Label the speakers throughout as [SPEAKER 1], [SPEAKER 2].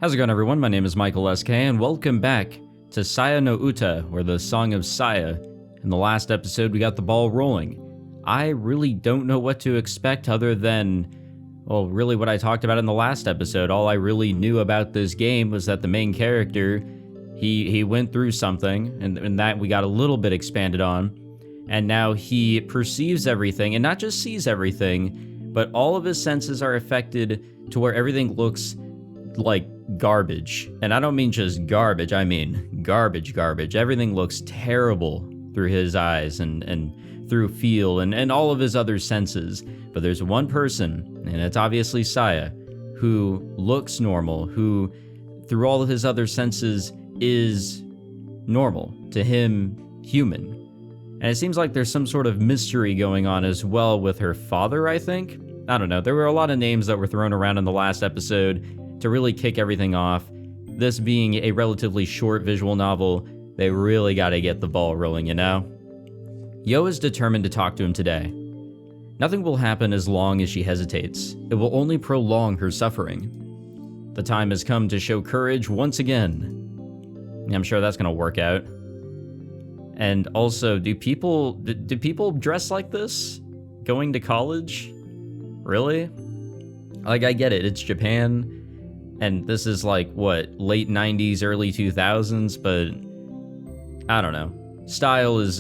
[SPEAKER 1] How's it going, everyone? My name is Michael SK, and welcome back to Saya no Uta, or the Song of Saya. In the last episode, we got the ball rolling. I really don't know what to expect other than, well, really what I talked about in the last episode. All I really knew about this game was that the main character, he went through something, and that we got a little bit expanded on, and now he perceives everything, and not just sees everything, but all of his senses are affected to where everything looks like garbage. And I don't mean just garbage, I mean garbage. Everything looks terrible through his eyes and through feel and all of his other senses. But there's one person, and it's obviously Saya, who looks normal, who through all of his other senses is normal, to him, human. And it seems like there's some sort of mystery going on as well with her father, I think. I don't know, there were a lot of names that were thrown around in the last episode to really kick everything off. This being a relatively short visual novel, they really gotta get the ball rolling, you know? Yo is determined to talk to him today. Nothing will happen as long as she hesitates. It will only prolong her suffering. The time has come to show courage once again. I'm sure that's gonna work out. And also, do people dress like this? Going to college? Really? Like, I get it, it's Japan. And this is like, what, late 90s, early 2000s, but I don't know. Style is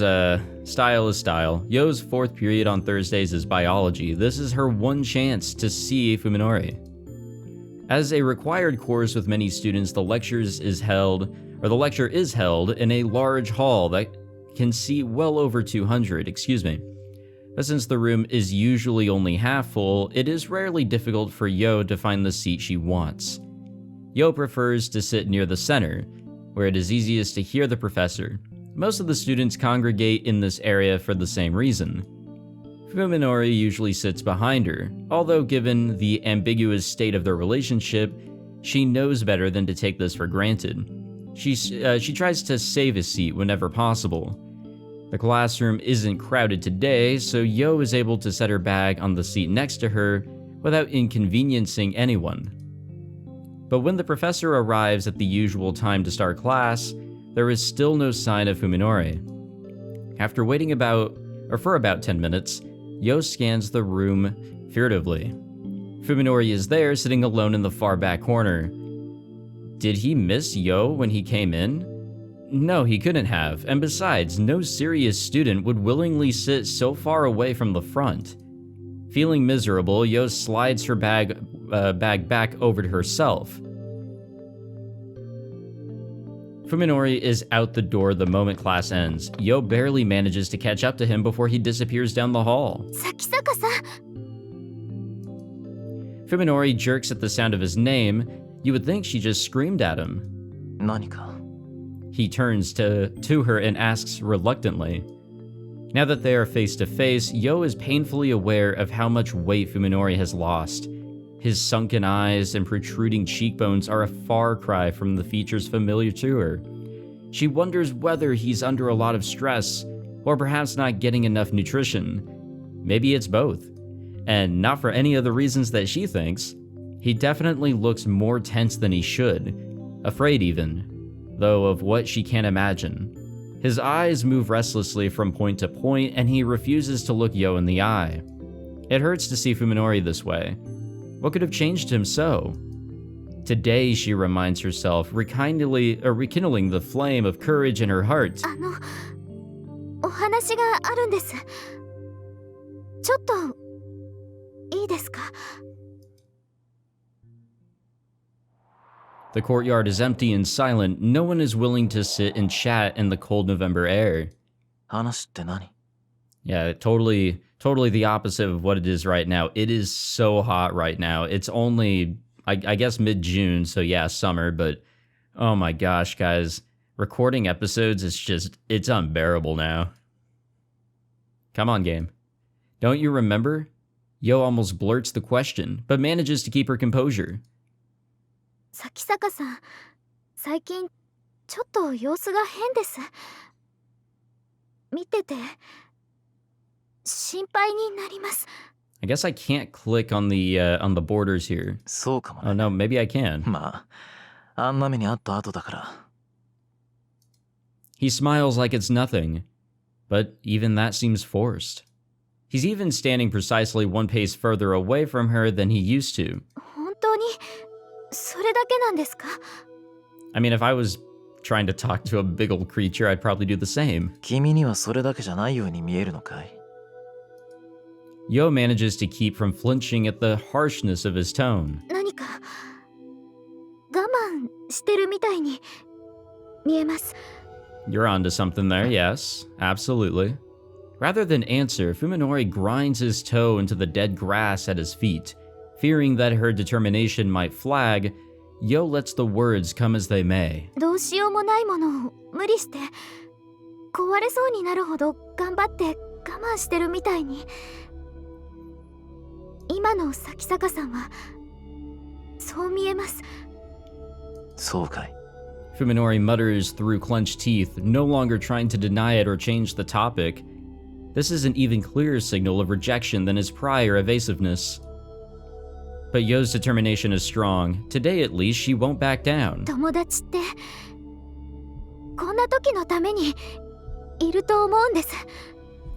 [SPEAKER 1] style. Yo's fourth period on Thursdays is biology. This is her one chance to see Fuminori. As a required course with many students, the lecture is held in a large hall that can seat well over 200, But since the room is usually only half full, it is rarely difficult for Yo to find the seat she wants. Yo prefers to sit near the center, where it is easiest to hear the professor. Most of the students congregate in this area for the same reason. Fuminori usually sits behind her, although given the ambiguous state of their relationship, she knows better than to take this for granted. She tries to save a seat whenever possible. The classroom isn't crowded today, so Yo is able to set her bag on the seat next to her without inconveniencing anyone. But when the professor arrives at the usual time to start class, there is still no sign of Fuminori. After waiting for about 10 minutes, Yo scans the room furtively. Fuminori is there, sitting alone in the far back corner. Did he miss Yo when he came in? No, he couldn't have, and besides, no serious student would willingly sit so far away from the front. Feeling miserable, Yo slides her bag back over to herself. Fuminori is out the door the moment class ends. Yo barely manages to catch up to him before he disappears down the hall.
[SPEAKER 2] Sakisaka-san!
[SPEAKER 1] Fuminori jerks at the sound of his name. You would think she just screamed at him.
[SPEAKER 3] 何か?
[SPEAKER 1] He turns to her and asks reluctantly. Now that they are face to face, Yo is painfully aware of how much weight Fuminori has lost. His sunken eyes and protruding cheekbones are a far cry from the features familiar to her. She wonders whether he's under a lot of stress, or perhaps not getting enough nutrition. Maybe it's both. And not for any of the reasons that she thinks. He definitely looks more tense than he should, afraid even, though of what she can't imagine. His eyes move restlessly from point to point, and he refuses to look Yo in the eye. It hurts to see Fuminori this way. What could have changed him so? Today, she reminds herself, rekindling the flame of courage in her heart.
[SPEAKER 2] お話があるんです。ちょっといいですか?
[SPEAKER 1] The courtyard is empty and silent. No one is willing to sit and chat in the cold November air.
[SPEAKER 3] 話って何?
[SPEAKER 1] Yeah, totally the opposite of what it is right now. It is so hot right now. It's only, I guess, mid-June, so yeah, summer, but oh my gosh, guys. Recording episodes, it's unbearable now. Come on, game. Don't you remember? Yo almost blurts the question, but manages to keep her composure.
[SPEAKER 2] 咲坂さん、最近ちょっと様子が変です。見てて心配になります。
[SPEAKER 1] I guess I can't click on the borders here.
[SPEAKER 3] そうかもね。
[SPEAKER 1] Oh no, maybe I can.
[SPEAKER 3] まあ、あんな目にあった後だから。
[SPEAKER 1] He smiles like it's nothing, but even that seems forced. He's even standing precisely one pace further away from her than he used to.
[SPEAKER 2] 本当にそれだけなんですか？
[SPEAKER 1] I mean, if I was trying to talk to a big old creature, I'd probably do the same.
[SPEAKER 3] 君にはそれだけじゃないように見えるのかい？
[SPEAKER 1] Yo manages to keep from flinching at the harshness of his tone.
[SPEAKER 2] 何か我慢してるみたいに見えます。
[SPEAKER 1] You're onto something there, yes, absolutely. Rather than answer, Fuminori grinds his toe into the dead grass at his feet. Fearing that her determination might flag, Yo lets the words come as they may.
[SPEAKER 2] どうしようもないものを無理して壊れそうになるほど頑張って我慢してるみたいに。今の咲坂さんはそう見えます。
[SPEAKER 3] そうかい。
[SPEAKER 1] Fuminori mutters through clenched teeth, no longer trying to deny it or change the topic. This is an even clearer signal of rejection than his prior evasiveness. But Yo's determination is strong. Today, at least, she won't back down.
[SPEAKER 2] 友達ってこんな時のためにいると思うんです。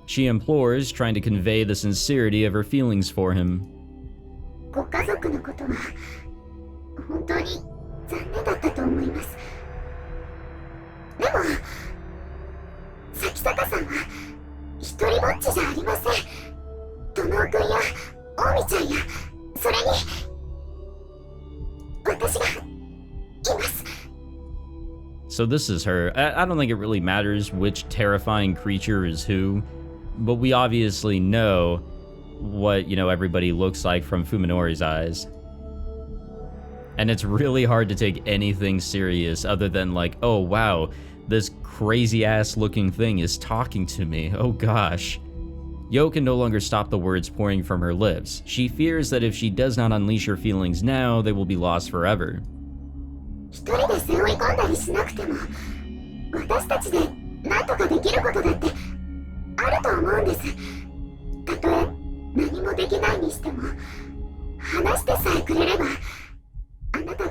[SPEAKER 1] She implores, trying to convey the sincerity of her feelings for him.
[SPEAKER 2] ご家族のことは本当に残念だったと思います。でも咲坂さんは一人ぼっちじゃありません。友くんや大見ちゃんやそれに私がいます。
[SPEAKER 1] So this is her. I don't think it really matters which terrifying creature is who, but we obviously know what, everybody looks like from Fuminori's eyes. And it's really hard to take anything serious other than like, oh wow, this crazy ass looking thing is talking to me. Oh gosh. Yo can no longer stop the words pouring from her lips. She fears that if she does not unleash her feelings now, they will be lost forever.
[SPEAKER 2] 一人で背負い込んだりしなくても私たちで何とかできることだってあると思うんです。たとえ何もできないにしても話してさえくれればあなたが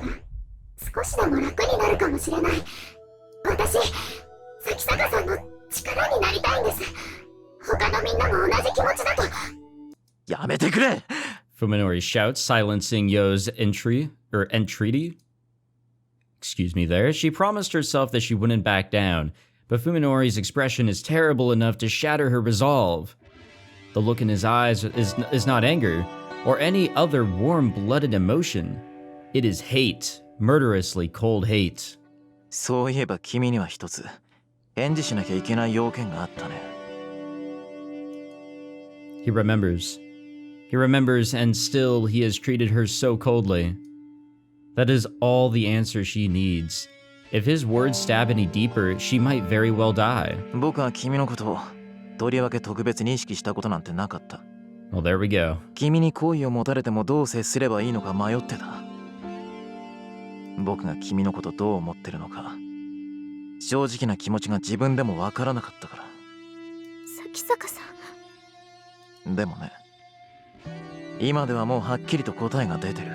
[SPEAKER 2] 少しでも楽になるかもしれない。私咲坂さんの力になりたいんです。他のみんなも同じ気持ちだと。
[SPEAKER 3] やめてくれ！
[SPEAKER 1] Fuminori shouts, silencing Yo's entreaty. Excuse me there. She promised herself that she wouldn't back down, but Fuminori's expression is terrible enough to shatter her resolve. The look in his eyes is not anger, or any other warm-blooded emotion. It is hate, murderously cold hate.
[SPEAKER 3] そういえば君には一つ返事しなきゃいけない要件があったね。
[SPEAKER 1] He remembers. He remembers, and still he has treated her so coldly. That is all the answer she needs. If his words stab any deeper, she might very well die.
[SPEAKER 3] 僕は君のことをとりわけ特別に意識したことなんてなかった。
[SPEAKER 1] Well, there we go.
[SPEAKER 3] 君に好意を持たれてもどう接すればいいのか迷ってた。僕が君のことどう思ってるのか、正直な気持ちが自分でもわからなかったから。
[SPEAKER 2] 咲坂さん。
[SPEAKER 3] でもね、今ではもうはっきりと答えが出てる。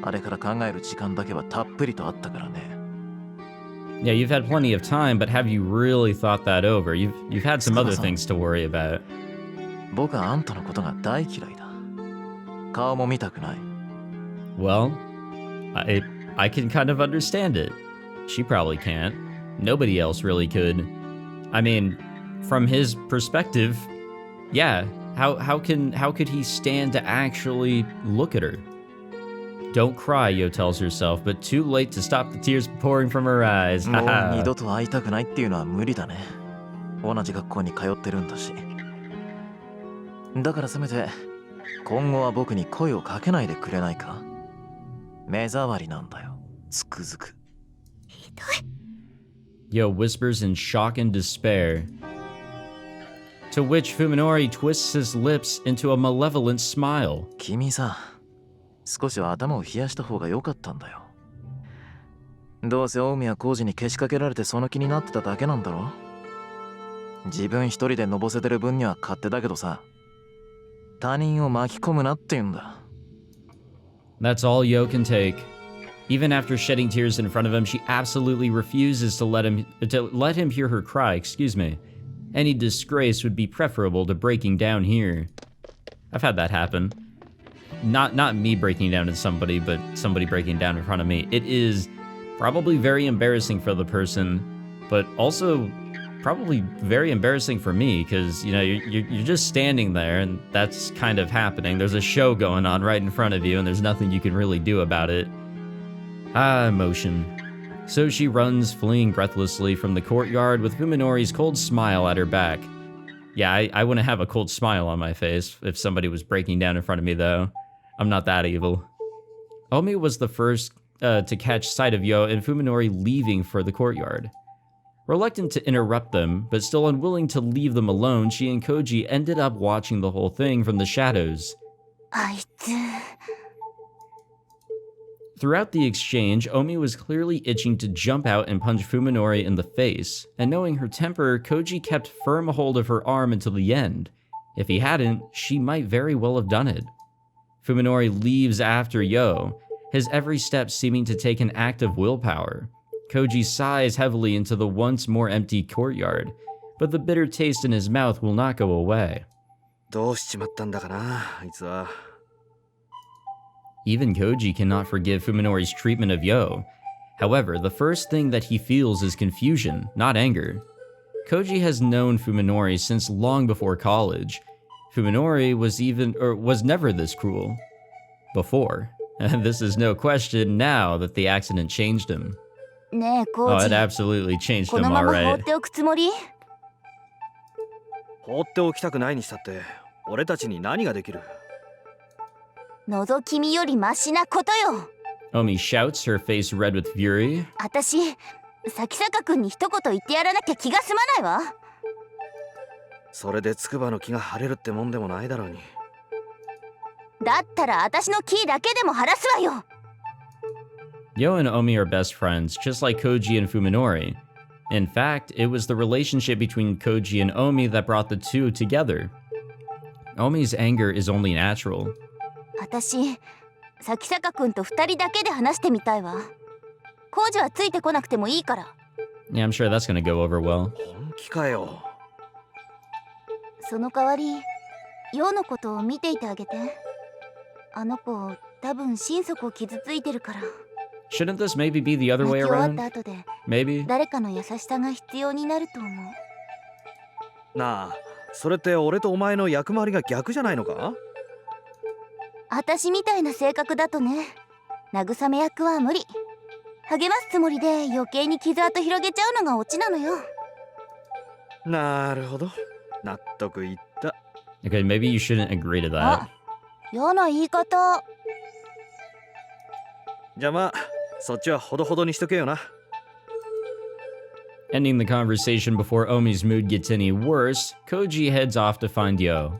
[SPEAKER 3] あれから考える時間だけはたっぷりとあったからね。
[SPEAKER 1] Yeah, you've had plenty of time, but have you really thought that over? You've had some other things to worry about.
[SPEAKER 3] 僕はあんたのことが大嫌いだ。顔も見たくない。
[SPEAKER 1] Well, I can kind of understand it. She probably can't. Nobody else really could. I mean, from his perspective, yeah, how could he stand to actually look at her? Don't cry, Yo tells herself, but too late to stop the tears pouring from her eyes.
[SPEAKER 3] もう二度と会いたくないっていうのは無理だね。同じ学校に通ってるんだし。だからせめて今後は僕に声をかけないでくれないか？目障りなんだよ、つくづく。
[SPEAKER 2] ひどい。
[SPEAKER 1] Yo whispers in shock and despair. To which Fuminori twists his lips into a malevolent smile.
[SPEAKER 3] 君さ、少しは頭を冷やした方が良かったんだよ。どうせ大宮浩二にけしかけられてその気になってただけなんだろ。自分一人でのぼせてる分には勝手だけどさ、他人を巻き込むなって言うんだ。
[SPEAKER 1] That's all Yo can take. Even after shedding tears in front of him, she absolutely refuses to let him hear her cry, Any disgrace would be preferable to breaking down here. I've had that happen. Not me breaking down to somebody, but somebody breaking down in front of me. It is probably very embarrassing for the person, but also probably very embarrassing for me, because, you know, you're just standing there and that's kind of happening. There's a show going on right in front of you and there's nothing you can really do about it. Emotion. So she runs, fleeing breathlessly from the courtyard with Fuminori's cold smile at her back. Yeah, I wouldn't have a cold smile on my face if somebody was breaking down in front of me, though. I'm not that evil. Omi was the first to catch sight of Yo and Fuminori leaving for the courtyard. Reluctant to interrupt them, but still unwilling to leave them alone, she and Koji ended up watching the whole thing from the shadows. Throughout the exchange, Omi was clearly itching to jump out and punch Fuminori in the face, and knowing her temper, Koji kept firm hold of her arm until the end. If he hadn't, she might very well have done it. Fuminori leaves after Yo, his every step seeming to take an act of willpower. Koji sighs heavily into the once more empty courtyard, but the bitter taste in his mouth will not go away. Even Koji cannot forgive Fuminori's treatment of Yo. However, the first thing that he feels is confusion, not anger. Koji has known Fuminori since long before college. Fuminori was never this cruel. Before. And this is no question now that the accident changed him. Oh, it absolutely changed him, alright.
[SPEAKER 4] 放っておきたくないにしたって俺たちに何ができる
[SPEAKER 2] 覗き見よりマシなことよ
[SPEAKER 1] Omi shouts, her face red with fury.
[SPEAKER 2] 私、咲坂くんに一言言ってやらなきゃ気が済まないわ
[SPEAKER 4] それで筑波の気が晴れるってもんでもないだろうに
[SPEAKER 2] だったら私の気だけでも晴らすわよ
[SPEAKER 1] Yo and Omi are best friends, just like Koji and Fuminori. In fact, it was the relationship between Koji and Omi that brought the two together. Omi's anger is only natural.
[SPEAKER 2] 私、咲坂くんと二人だけで話してみたいわコウジはついてこなくてもいいから
[SPEAKER 1] Yeah, I'm sure that's gonna go over well.
[SPEAKER 4] 本気かよ
[SPEAKER 2] その代わり、ヨウのことを見ていてあげてあの子、多分心底傷ついてるから
[SPEAKER 1] Shouldn't this maybe be the other way
[SPEAKER 2] 泣き終わっ
[SPEAKER 1] around?
[SPEAKER 2] た後で
[SPEAKER 1] Maybe?
[SPEAKER 2] 誰かの優しさが必要になると思う
[SPEAKER 4] なあそれって俺とお前の役回りが逆じゃないのか
[SPEAKER 2] 私みたいな性格だとね慰め役は無理励ますつもりで余計に傷跡広げちゃうのがオチなのよ
[SPEAKER 4] なるほど納得いった
[SPEAKER 1] Okay, maybe you shouldn't agree to that.
[SPEAKER 2] あ、嫌な言い方
[SPEAKER 4] じゃあまあそっちはほどほどにしとけよな
[SPEAKER 1] Ending the conversation before Omi's mood gets any worse, Koji heads off to find Yo.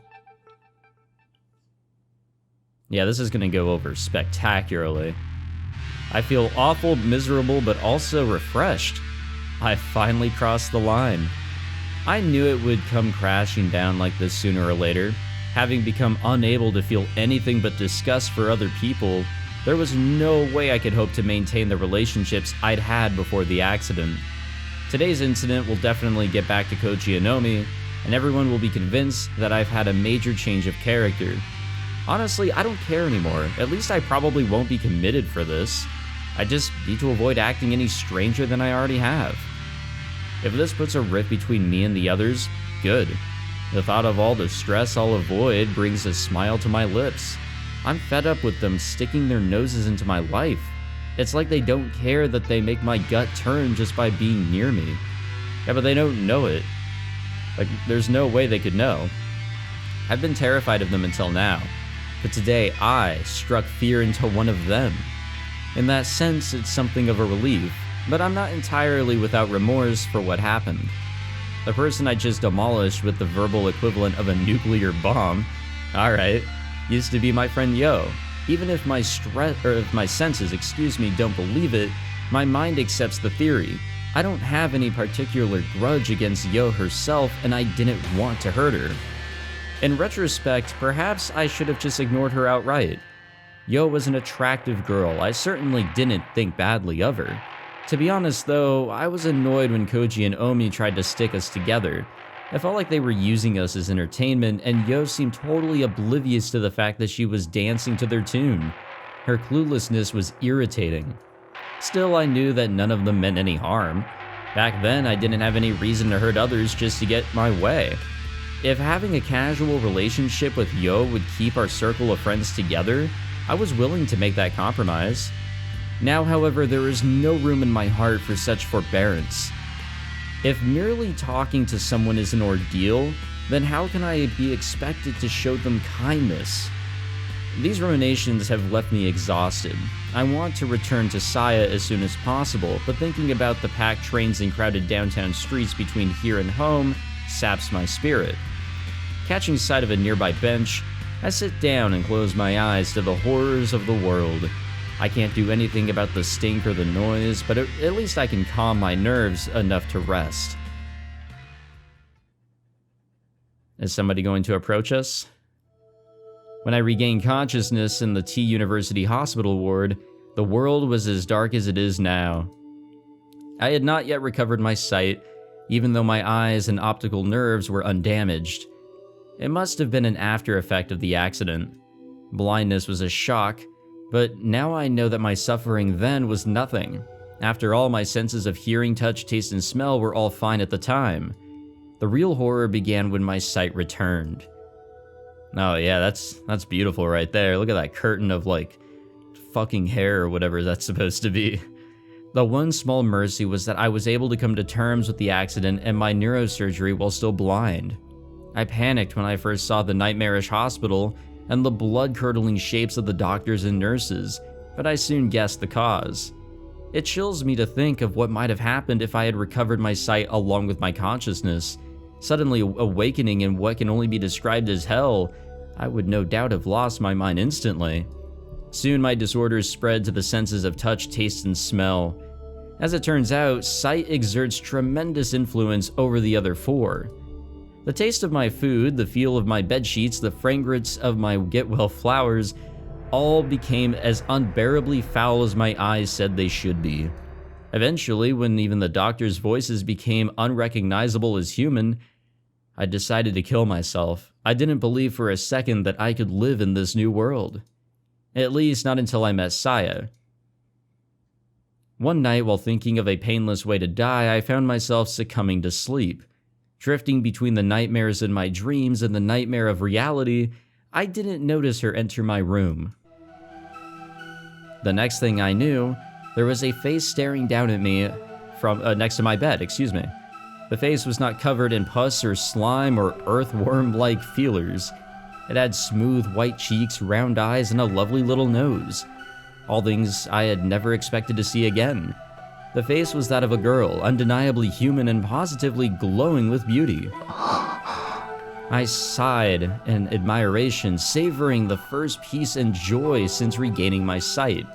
[SPEAKER 1] Yeah, this is gonna go over spectacularly. I feel awful, miserable, but also refreshed. I finally crossed the line. I knew it would come crashing down like this sooner or later. Having become unable to feel anything but disgust for other people, there was no way I could hope to maintain the relationships I'd had before the accident. Today's incident will definitely get back to Koji and Omi, and everyone will be convinced that I've had a major change of character. Honestly, I don't care anymore. At least I probably won't be committed for this. I just need to avoid acting any stranger than I already have. If this puts a rift between me and the others, good. The thought of all the stress I'll avoid brings a smile to my lips. I'm fed up with them sticking their noses into my life. It's like they don't care that they make my gut turn just by being near me. Yeah, but they don't know it. Like, there's no way they could know. I've been terrified of them until now, but today I struck fear into one of them. In that sense, it's something of a relief, but I'm not entirely without remorse for what happened. The person I just demolished with the verbal equivalent of a nuclear bomb, alright, used to be my friend Yo. Even if my senses, don't believe it, my mind accepts the theory. I don't have any particular grudge against Yo herself, and I didn't want to hurt her. In retrospect, perhaps I should have just ignored her outright. Yo was an attractive girl. I certainly didn't think badly of her. To be honest though, I was annoyed when Koji and Omi tried to stick us together. I felt like they were using us as entertainment, and Yo seemed totally oblivious to the fact that she was dancing to their tune. Her cluelessness was irritating. Still, I knew that none of them meant any harm. Back then, I didn't have any reason to hurt others just to get my way. If having a casual relationship with Yo would keep our circle of friends together, I was willing to make that compromise. Now, however, there is no room in my heart for such forbearance. If merely talking to someone is an ordeal, then how can I be expected to show them kindness? These ruminations have left me exhausted. I want to return to Saya as soon as possible, but thinking about the packed trains and crowded downtown streets between here and home saps my spirit. Catching sight of a nearby bench, I sit down and close my eyes to the horrors of the world. I can't do anything about the stink or the noise, but at least I can calm my nerves enough to rest. Is somebody going to approach us? When I regained consciousness in the T University hospital ward, the world was as dark as it is now. I had not yet recovered my sight, even though my eyes and optical nerves were undamaged. It must have been an after effect of the accident. Blindness was a shock, but now I know that my suffering then was nothing. After all, my senses of hearing, touch, taste, and smell were all fine at the time. The real horror began when my sight returned. Oh yeah, that's beautiful right there. Look at that curtain of like fucking hair or whatever that's supposed to be. The one small mercy was that I was able to come to terms with the accident and my neurosurgery while still blind. I panicked when I first saw the nightmarish hospital and the blood-curdling shapes of the doctors and nurses, but I soon guessed the cause. It chills me to think of what might have happened if I had recovered my sight along with my consciousness. Suddenly awakening in what can only be described as hell, I would no doubt have lost my mind instantly. Soon my disorders spread to the senses of touch, taste, and smell. As it turns out, sight exerts tremendous influence over the other four. The taste of my food, the feel of my bedsheets, the fragrance of my get-well flowers, all became as unbearably foul as my eyes said they should be. Eventually, when even the doctors' voices became unrecognizable as human, I decided to kill myself. I didn't believe for a second that I could live in this new world. At least not until I met Saya. One night, while thinking of a painless way to die, I found myself succumbing to sleep. Drifting between the nightmares in my dreams and the nightmare of reality, I didn't notice her enter my room. The next thing I knew, there was a face staring down at me from next to my bed, The face was not covered in pus or slime or earthworm-like feelers. It had smooth white cheeks, round eyes, and a lovely little nose. All things I had never expected to see again. The face was that of a girl, undeniably human and positively glowing with beauty. I sighed in admiration, savoring the first peace and joy since regaining my sight.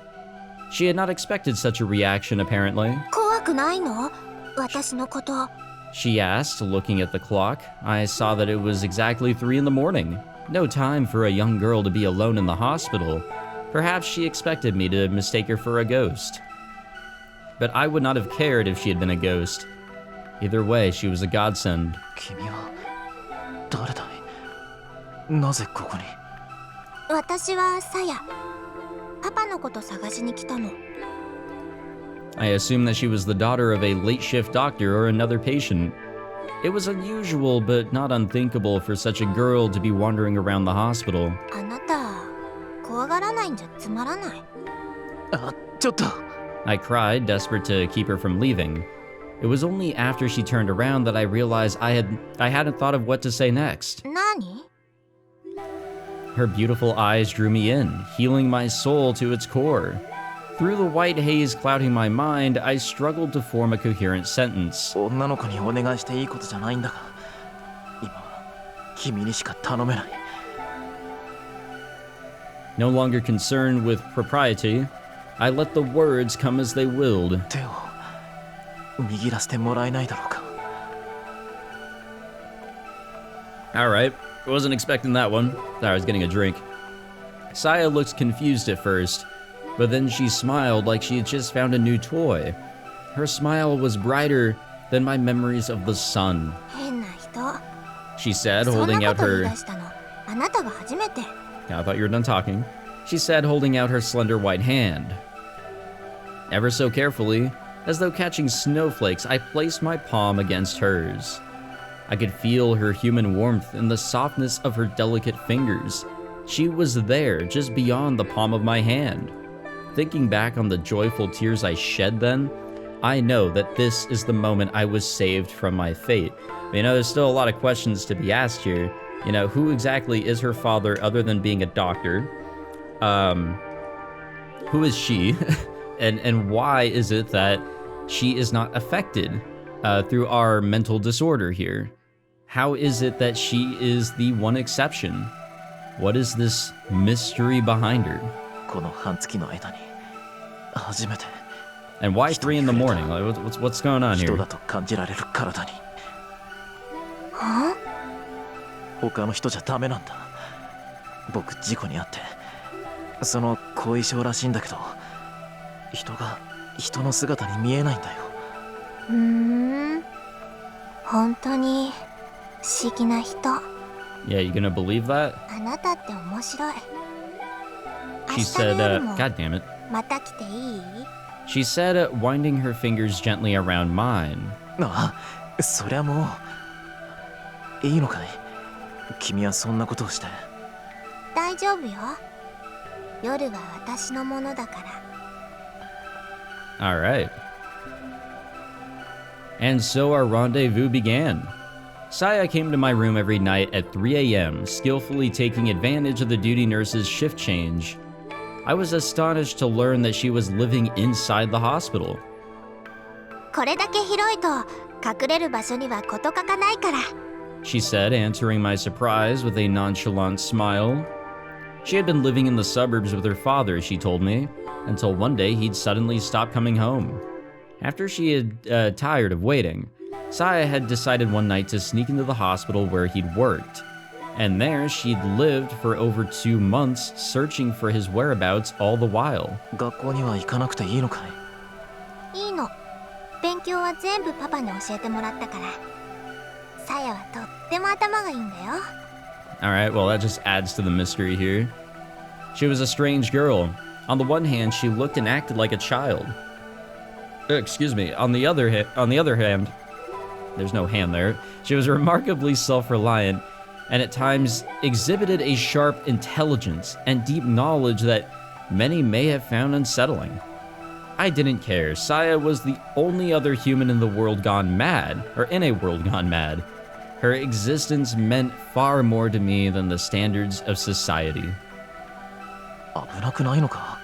[SPEAKER 1] She had not expected such a reaction, apparently.
[SPEAKER 2] 怖くないの？私のこと。
[SPEAKER 1] She asked, looking at the clock. I saw that it was exactly 3 in the morning. No time for a young girl to be alone in the hospital. Perhaps she expected me to mistake her for a ghost. But I would not have cared if she had been a ghost. Either way, she was a godsend.
[SPEAKER 3] 君は誰だい？なぜここに？
[SPEAKER 2] 私はサヤ。パパのこと探しに来たの。
[SPEAKER 1] I assumed that she was the daughter of a late shift doctor or another patient. It was unusual but not unthinkable for such a girl to be wandering around the hospital.
[SPEAKER 2] あなた、怖がらないんじゃつまらない。
[SPEAKER 3] あ、ちょっと。
[SPEAKER 1] I cried, desperate to keep her from leaving. It was only after she turned around that I realized I hadn't thought of what to say next.
[SPEAKER 2] 何？
[SPEAKER 1] Her beautiful eyes drew me in, healing my soul to its core. Through the white haze clouding my mind, I struggled to form a coherent sentence.
[SPEAKER 3] 女の子にお願いしていいことじゃないんだが、今は君にしか頼めない。
[SPEAKER 1] No longer concerned with propriety, I let the words come as they willed.
[SPEAKER 3] 手を握らせてもらえないだろうか。
[SPEAKER 1] Alright, I wasn't expecting that one. Sorry, I was getting a drink. Saya looked confused at first, but then she smiled like she had just found a new toy. Her smile was brighter than my memories of the sun.
[SPEAKER 2] 変な人。
[SPEAKER 1] She said,
[SPEAKER 2] そん
[SPEAKER 1] holding
[SPEAKER 2] な
[SPEAKER 1] out
[SPEAKER 2] こと言い
[SPEAKER 1] her...
[SPEAKER 2] 出したのあなたが初めて。
[SPEAKER 1] I thought you were done talking. She said, holding out her slender white hand. Ever so carefully, as though catching snowflakes, I placed my palm against hers. I could feel her human warmth in the softness of her delicate fingers. She was there, just beyond the palm of my hand. Thinking back on the joyful tears I shed then, I know that this is the moment I was saved from my fate. But, there's still a lot of questions to be asked here. Who exactly is her father other than being a doctor? Who is she? and why is it that she is not affected through our mental disorder here? How is it that she is the one exception? What is this mystery behind her?
[SPEAKER 3] この半月の間に初めて
[SPEAKER 1] And why 3 in the morning? Like, what's going on
[SPEAKER 3] 人
[SPEAKER 1] here?
[SPEAKER 3] だと感じられる体に
[SPEAKER 2] は
[SPEAKER 3] 他の人じゃダメなんだ。僕事故に遭ってその後遺症らしいんだけど、人が人の姿に見えないんだよ。
[SPEAKER 2] ふーん。本当に不思議な人。
[SPEAKER 1] Yeah, you gonna believe that?
[SPEAKER 2] あなたって面白い。
[SPEAKER 1] She
[SPEAKER 2] 明日
[SPEAKER 1] said,
[SPEAKER 2] の夜も
[SPEAKER 1] God damn it.
[SPEAKER 2] また来ていい？
[SPEAKER 1] She said, winding her fingers gently around mine.
[SPEAKER 3] ああ、そりゃもういいのかい？君はそんなことをして。
[SPEAKER 2] 大丈夫よ。夜は私のものだから。
[SPEAKER 1] Alright. And so our rendezvous began. Saya came to my room every night at 3 a.m., skillfully taking advantage of the duty nurse's shift change. I was astonished to learn that she was living inside the hospital.
[SPEAKER 2] これだけ広いと隠れる場所には事欠かないから。
[SPEAKER 1] She said, answering my surprise with a nonchalant smile. She had been living in the suburbs with her father, she told me, until one day he'd suddenly stopped coming home. After she had tired of waiting, Saya had decided one night to sneak into the hospital where he'd worked. And there she'd lived for over 2 months, searching for his whereabouts all the while.
[SPEAKER 3] 学校には行かなくていいのかい？
[SPEAKER 2] いいの。勉強は全部パパに教えてもらったから。さやはとっても頭がいいんだよ。
[SPEAKER 1] Alright, well that just adds to the mystery here. She was a strange girl. On the one hand, she looked and acted like a child. Excuse me. On the other hand, there's no hand there. She was remarkably self-reliant, and at times exhibited a sharp intelligence and deep knowledge that many may have found unsettling. I didn't care. Saya was the only other human in the world gone mad, or in a world gone mad. Her existence meant far more to me than the standards of society.
[SPEAKER 3] 危なくないのか？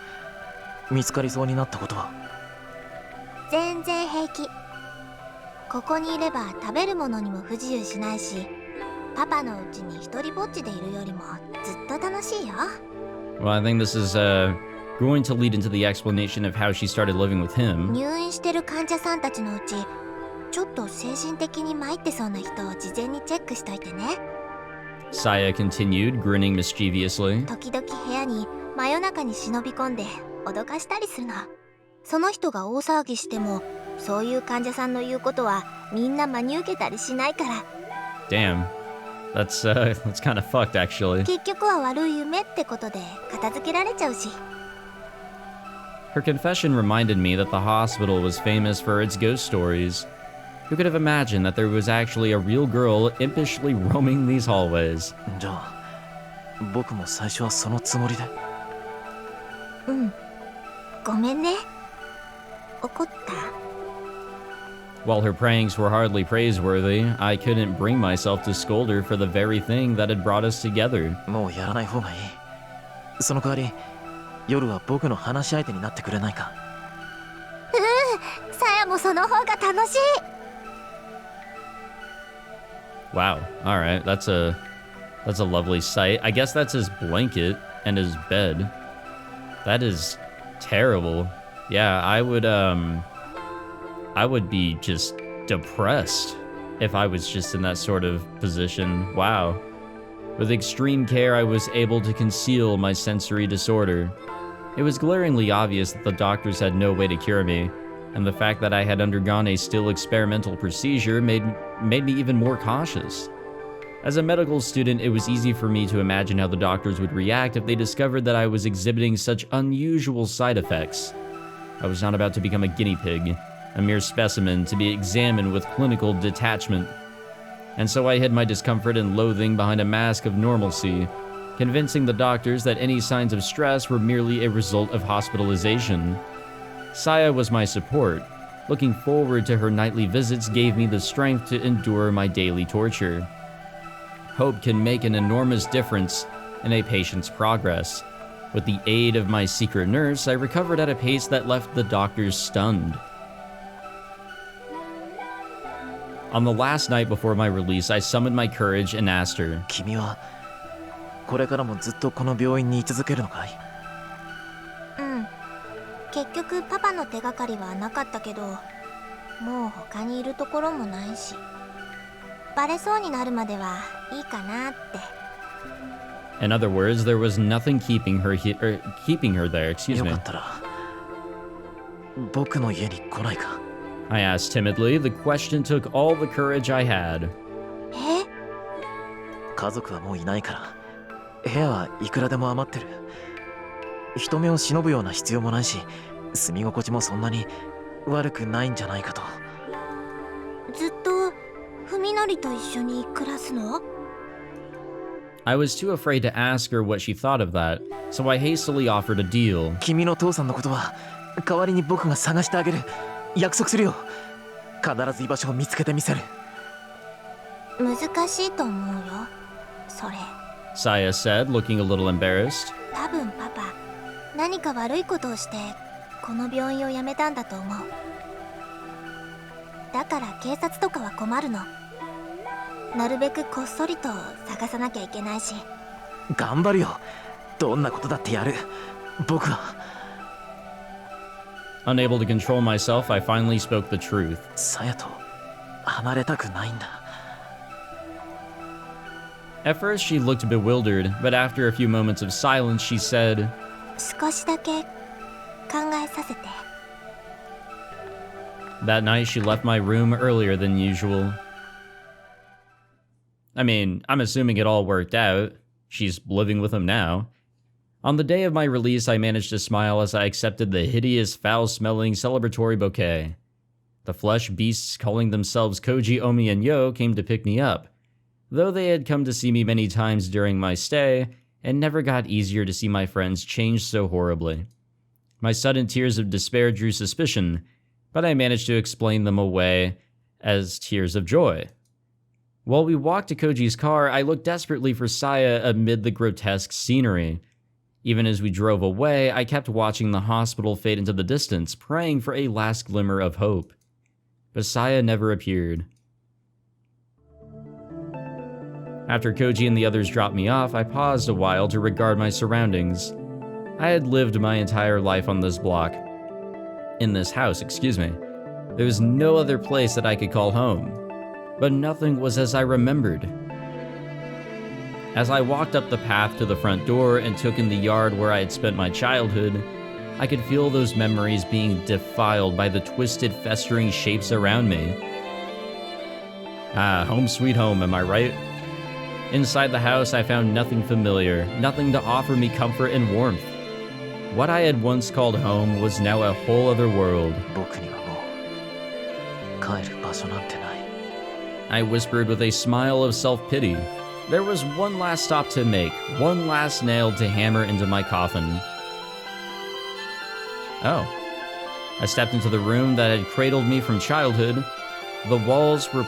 [SPEAKER 3] 見つかりそうになったことは？
[SPEAKER 2] 全然平気。ここにいれば食べるものにも不自由しないし、パパのうちに一人ぼっちでいるよりもずっと楽しいよ。
[SPEAKER 1] Well, I think this is going to lead into the explanation of how she started living with him.
[SPEAKER 2] 入院してる患者さんたちのうち、ちょっと精神的に参ってそうな人を事前にチェックしといてね。
[SPEAKER 1] Saya continued, grinning mischievously.
[SPEAKER 2] 時々部屋に真夜中に忍び込んで脅かしたりするの。その人が大騒ぎしても、そういう患者さんの言うことはみんな真に受けたりしないから。
[SPEAKER 1] Damn. That's kind of fucked, actually.
[SPEAKER 2] 結局は悪い夢ってことで片付けられちゃうし。
[SPEAKER 1] Her confession reminded me that the hospital was famous for its ghost stories. Who could have imagined that there was actually a real girl impishly roaming these hallways?
[SPEAKER 3] じゃあ僕も最初はそのつもりで。
[SPEAKER 2] うん。ごめんね。怒った？
[SPEAKER 1] While her pranks were hardly praiseworthy, I couldn't bring myself to scold her for the very thing that had brought us together.
[SPEAKER 3] もうやらない方がいい。その代わり夜は僕の話し相手になってくれないか？
[SPEAKER 2] さやもその方が楽しい。
[SPEAKER 1] Wow. All right. That's a lovely sight. I guess that's his blanket and his bed. That is terrible. Yeah, I would be just depressed if I was just in that sort of position. Wow. With extreme care, I was able to conceal my sensory disorder. It was glaringly obvious that the doctors had no way to cure me, and the fact that I had undergone a still experimental procedure made me even more cautious. As a medical student, it was easy for me to imagine how the doctors would react if they discovered that I was exhibiting such unusual side effects. I was not about to become a guinea pig, a mere specimen to be examined with clinical detachment. And so I hid my discomfort and loathing behind a mask of normalcy, convincing the doctors that any signs of stress were merely a result of hospitalization. Saya was my support. Looking forward to her nightly visits gave me the strength to endure my daily torture. Hope can make an enormous difference in a patient's progress. With the aid of my secret nurse, I recovered at a pace that left the doctors stunned. On the last night before my release, I summoned my courage and asked her,
[SPEAKER 3] 君はこれからもずっとこの病院に居続けるのかい？
[SPEAKER 5] うん。結局パパの手がかりはなかったけど、もう他にいるところもないし、バレそうになるまではいいかなって。
[SPEAKER 1] In other words, there was nothing keeping her there. Excuse me.
[SPEAKER 3] よかったら僕の家に来ないか？
[SPEAKER 1] I asked timidly. The question took all the courage I had.
[SPEAKER 5] え？
[SPEAKER 3] 家族はもういないから、部屋はいくらでも余ってる。人目を忍ぶような必要もないし、住み心地もそんなに悪くないんじゃないかと。
[SPEAKER 5] ずっとふみのりと一緒に暮らすの？
[SPEAKER 1] I was too afraid to ask her what she thought of that, so I hastily offered a deal.
[SPEAKER 3] 君の父さんのことは代わりに僕が探してあげる。約束するよ。必ず居場所を見つけてみせる。
[SPEAKER 5] 難しいと思うよ、それ。
[SPEAKER 1] Saya said, looking a little embarrassed.
[SPEAKER 5] 多分パパ、何か悪いことをしてこの病院を辞めたんだと思う。だから警察とかは困るの。なるべくこっそりと探さなきゃいけないし。
[SPEAKER 3] 頑張るよ。どんなことだってやる。僕は。
[SPEAKER 1] Unable to control myself, I finally spoke the truth.
[SPEAKER 3] さやと離れたくないんだ。
[SPEAKER 1] At first, she looked bewildered, but after a few moments of silence, she said,
[SPEAKER 5] 少しだけ考えさせて。
[SPEAKER 1] That night, she left my room earlier than usual. I mean, I'm assuming it all worked out. She's living with him now. On the day of my release, I managed to smile as I accepted the hideous, foul-smelling celebratory bouquet. The flesh beasts calling themselves Koji, Omi, and Yo came to pick me up, though they had come to see me many times during my stay, and never got easier to see my friends change so horribly. My sudden tears of despair drew suspicion, but I managed to explain them away as tears of joy. While we walked to Koji's car, I looked desperately for Saya amid the grotesque scenery. Even as we drove away, I kept watching the hospital fade into the distance, praying for a last glimmer of hope. But Saya never appeared. After Koji and the others dropped me off, I paused a while to regard my surroundings. I had lived my entire life on this block. In this house, excuse me. There was no other place that I could call home. But nothing was as I remembered. As I walked up the path to the front door and took in the yard where I had spent my childhood, I could feel those memories being defiled by the twisted, festering shapes around me. Ah, home sweet home, am I right? Inside the house, I found nothing familiar, nothing to offer me comfort and warmth. What I had once called home was now a whole other world.
[SPEAKER 3] 僕にはもう帰る場所なんてない。
[SPEAKER 1] I whispered with a smile of self-pity. There was one last stop to make, one last nail to hammer into my coffin. Oh. I stepped into the room that had cradled me from childhood. The walls were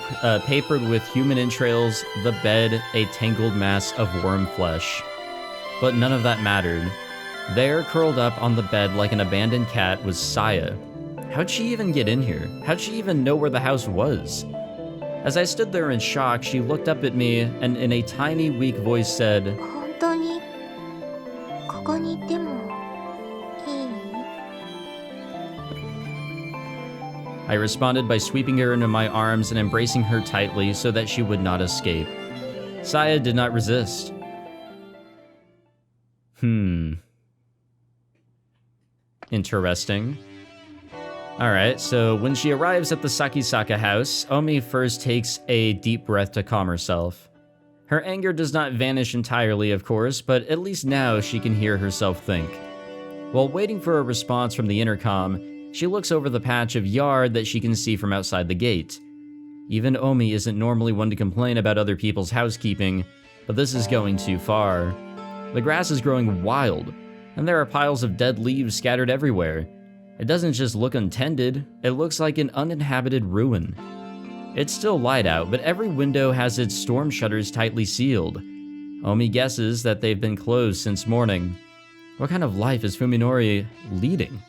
[SPEAKER 1] papered with human entrails, the bed a tangled mass of worm flesh. But none of that mattered. There, curled up on the bed like an abandoned cat, was Saya. How'd she even get in here? How'd she even know where the house was? As I stood there in shock, she looked up at me and in a tiny, weak voice said,
[SPEAKER 5] 本当にここにいてもいい？
[SPEAKER 1] I responded by sweeping her into my arms and embracing her tightly so that she would not escape. Saya did not resist. Interesting. Alright, so when she arrives at the Sakisaka house, Omi first takes a deep breath to calm herself. Her anger does not vanish entirely, of course, but at least now she can hear herself think. While waiting for a response from the intercom, she looks over the patch of yard that she can see from outside the gate. Even Omi isn't normally one to complain about other people's housekeeping, but this is going too far. The grass is growing wild, and there are piles of dead leaves scattered everywhere. It doesn't just look untended, it looks like an uninhabited ruin. It's still light out, but every window has its storm shutters tightly sealed. Omi guesses that they've been closed since morning. What kind of life is Fuminori leading?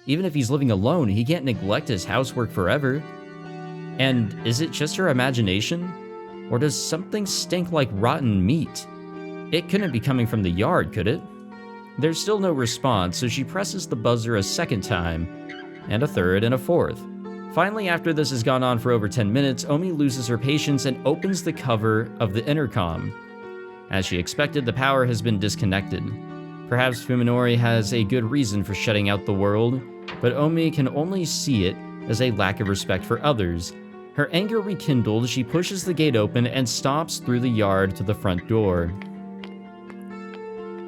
[SPEAKER 1] Even if he's living alone, he can't neglect his housework forever. And is it just her imagination? Or does something stink like rotten meat? It couldn't be coming from the yard, could it? There's still no response, so she presses the buzzer a second time, and a third, and a fourth. Finally, after this has gone on for over 10 minutes, Omi loses her patience and opens the cover of the intercom. As she expected, the power has been disconnected. Perhaps Fuminori has a good reason for shutting out the world, but Omi can only see it as a lack of respect for others. Her anger rekindled, she pushes the gate open and stomps through the yard to the front door.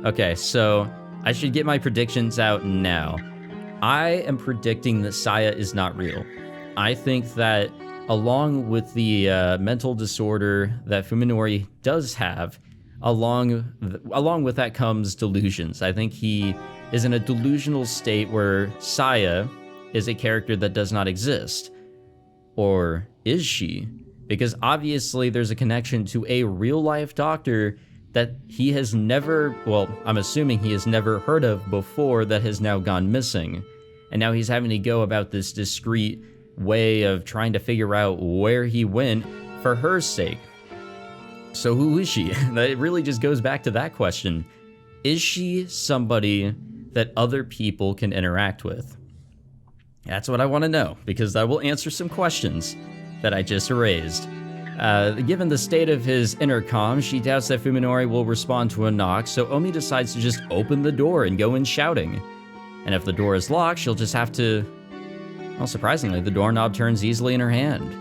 [SPEAKER 1] Okay, so I should get my predictions out now. I am predicting that Saya is not real. I think that along with the mental disorder that Fuminori does have, along with that comes delusions. I think he is in a delusional state where Saya is a character that does not exist. Or is she? Because obviously there's a connection to a real-life doctor that he has never, well, I'm assuming he has never heard of before that has now gone missing. And now he's having to go about this discreet way of trying to figure out where he went for her sake. So who is she? That really just goes back to that question. Is she somebody that other people can interact with? That's what I want to know, because that will answer some questions that I just raised. Given the state of his intercom, she doubts that Fuminori will respond to a knock, so Omi decides to just open the door and go in shouting. And if the door is locked, she'll just have to... Well, surprisingly, the doorknob turns easily in her hand.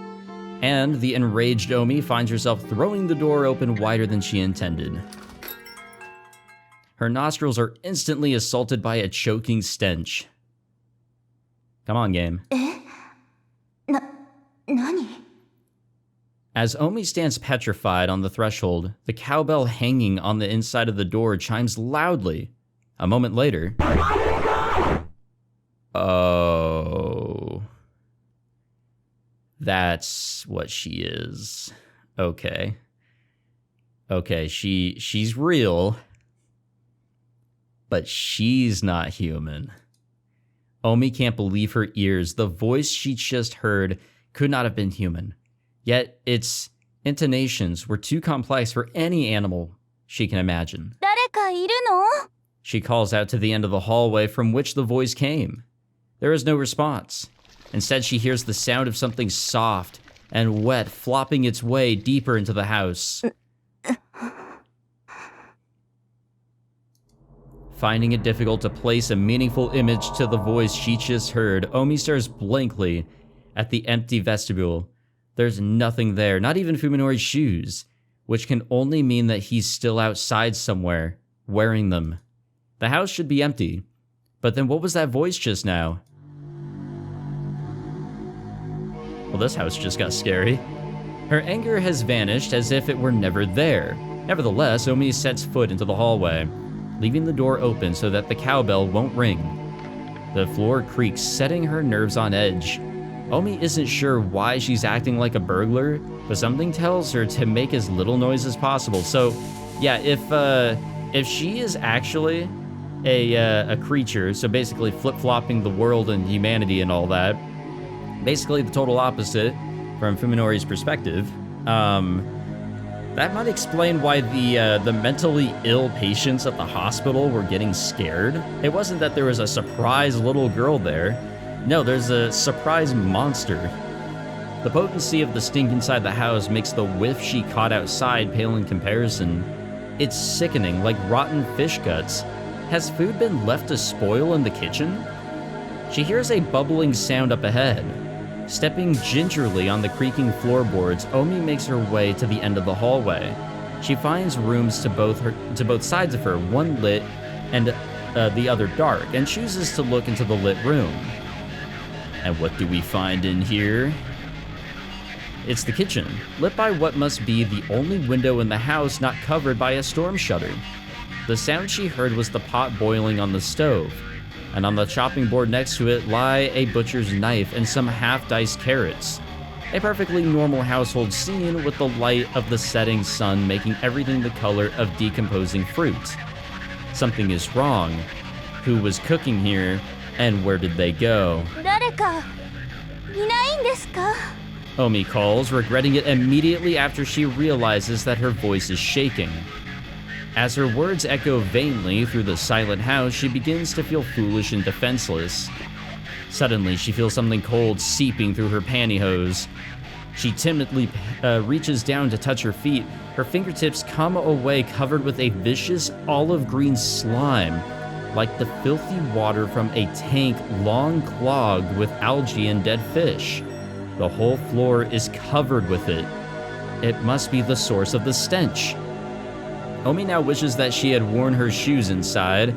[SPEAKER 1] And the enraged Omi finds herself throwing the door open wider than she intended. Her nostrils are instantly assaulted by a choking stench. Come on, game.
[SPEAKER 2] Nani?
[SPEAKER 1] As Omi stands petrified on the threshold, the cowbell hanging on the inside of the door chimes loudly. A moment later... Oh... That's what she is. Okay. Okay, she's real, but she's not human. Omi can't believe her ears. The voice she just heard could not have been human. Yet its intonations were too complex for any animal she can imagine.
[SPEAKER 5] 誰かいるの?
[SPEAKER 1] She calls out to the end of the hallway from which the voice came. There is no response. Instead, she hears the sound of something soft and wet flopping its way deeper into the house. Finding it difficult to place a meaningful image to the voice she just heard, Omi stares blankly at the empty vestibule. There's nothing there, not even Fuminori's shoes, which can only mean that he's still outside somewhere, wearing them. The house should be empty, but then what was that voice just now? Well, this house just got scary. Her anger has vanished as if it were never there. Nevertheless, Omi sets foot into the hallway, leaving the door open so that the cowbell won't ring. The floor creaks, setting her nerves on edge. Omi isn't sure why she's acting like a burglar, but something tells her to make as little noise as possible. So, yeah, if she is actually a creature, so basically flip-flopping the world and humanity and all that, basically the total opposite from Fuminori's perspective, that might explain why the mentally ill patients at the hospital were getting scared. It wasn't that there was a surprise little girl there. No, there's a surprise monster. The potency of the stink inside the house makes the whiff she caught outside pale in comparison. It's sickening, like rotten fish guts, Has food been left to spoil in the kitchen? She hears a bubbling sound up ahead. Stepping gingerly on the creaking floorboards, Omi makes her way to the end of the hallway. She finds rooms to both sides of her, one lit and the other dark, and chooses to look into the lit room. And what do we find in here? It's the kitchen, lit by what must be the only window in the house not covered by a storm shutter. The sound she heard was the pot boiling on the stove, and on the chopping board next to it lie a butcher's knife and some half-diced carrots. A perfectly normal household scene with the light of the setting sun making everything the color of decomposing fruit. Something is wrong. Who was cooking here, and where did they go?
[SPEAKER 5] 誰かいないんですか?
[SPEAKER 1] Omi calls, regretting it immediately after she realizes that her voice is shaking. As her words echo vainly through the silent house, she begins to feel foolish and defenseless. Suddenly, she feels something cold seeping through her pantyhose. She timidly reaches down to touch her feet. Her fingertips come away covered with a vicious olive green slime, like the filthy water from a tank long clogged with algae and dead fish. The whole floor is covered with it. It must be the source of the stench. Omi now wishes that she had worn her shoes inside.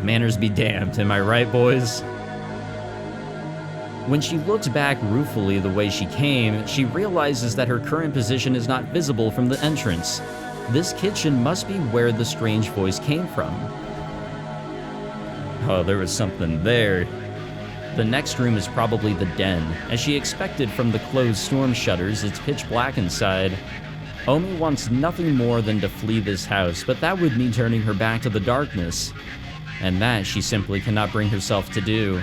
[SPEAKER 1] Manners be damned, am I right, boys? When she looks back ruefully the way she came, she realizes that her current position is not visible from the entrance. This kitchen must be where the strange voice came from. Oh, there was something there. The next room is probably the den. As she expected from the closed storm shutters, it's pitch black inside. Omi wants nothing more than to flee this house, but that would mean turning her back to the darkness. And that she simply cannot bring herself to do.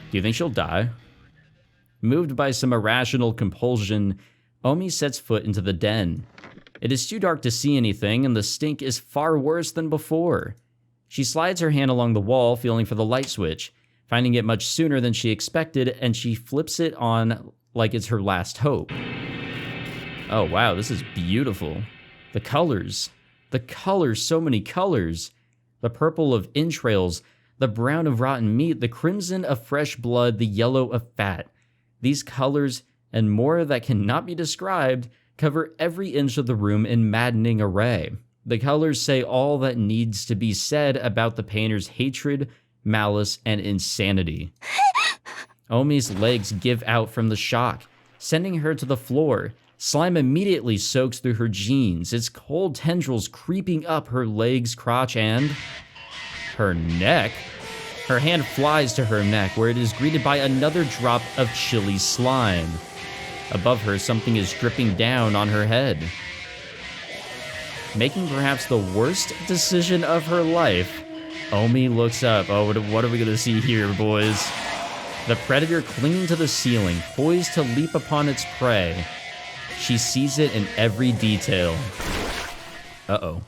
[SPEAKER 1] Do you think she'll die? Moved by some irrational compulsion, Omi sets foot into the den. It is too dark to see anything, and the stink is far worse than before. She slides her hand along the wall, feeling for the light switch, finding it much sooner than she expected, and she flips it on like it's her last hope. Oh wow, this is beautiful. The colors, so many colors. The purple of entrails, the brown of rotten meat, the crimson of fresh blood, the yellow of fat. These colors, and more that cannot be described, cover every inch of the room in maddening array. The colors say all that needs to be said about the painter's hatred, malice, and insanity. Omi's legs give out from the shock, sending her to the floor. Slime immediately soaks through her jeans, its cold tendrils creeping up her legs, crotch, and her neck. Her hand flies to her neck, where it is greeted by another drop of chilly slime. Above her, something is dripping down on her head. Making perhaps the worst decision of her life, Omi looks up. Oh, what are we gonna see here, boys? The predator clinging to the ceiling, poised to leap upon its prey. She sees it in every detail. Uh-oh.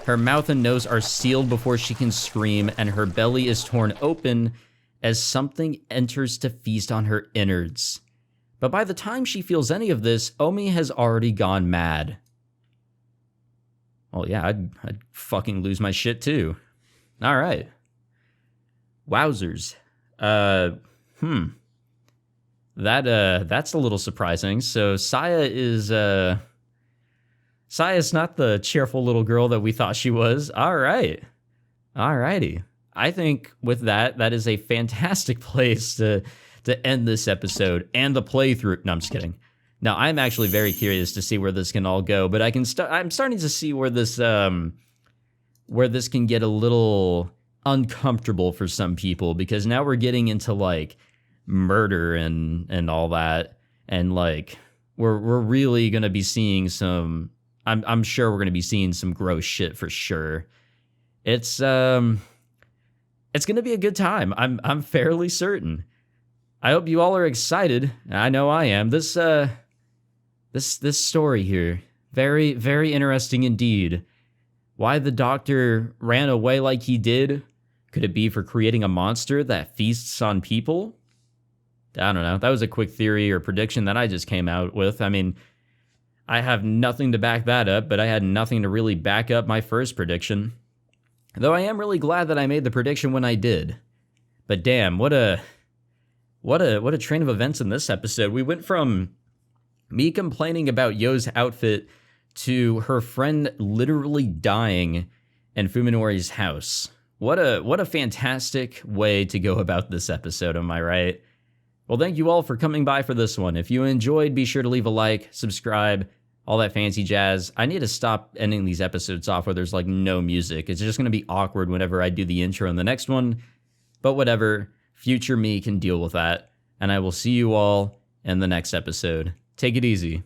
[SPEAKER 1] Her mouth and nose are sealed before she can scream, and her belly is torn open as something enters to feast on her innards. But by the time she feels any of this, Omi has already gone mad. Well, yeah, I'd fucking lose my shit too. All right. Wowzers. That's a little surprising. So Saya's not the cheerful little girl that we thought she was. All right. Alrighty. I think with that is a fantastic place to end this episode and the playthrough. No, I'm just kidding. Now, I'm actually very curious to see where this can all go, but I'm starting to see where this can get a little uncomfortable for some people, because now we're getting into like murder and all that, and like we're really gonna be seeing some. I'm sure we're gonna be seeing some gross shit for sure. It's gonna be a good time. I'm fairly certain. I hope you all are excited. I know I am. This story here, very, very interesting indeed. Why the doctor ran away like he did? Could it be for creating a monster that feasts on people? I don't know. That was a quick theory or prediction that I just came out with. I mean, I have nothing to back that up, but I had nothing to really back up my first prediction. Though I am really glad that I made the prediction when I did. But damn, what a train of events in this episode. We went from me complaining about Yo's outfit to her friend literally dying in Fuminori's house. What a fantastic way to go about this episode, am I right? Well, thank you all for coming by for this one. If you enjoyed, be sure to leave a like, subscribe, all that fancy jazz. I need to stop ending these episodes off where there's like no music. It's just going to be awkward whenever I do the intro in the next one. But whatever, future me can deal with that. And I will see you all in the next episode. Take it easy.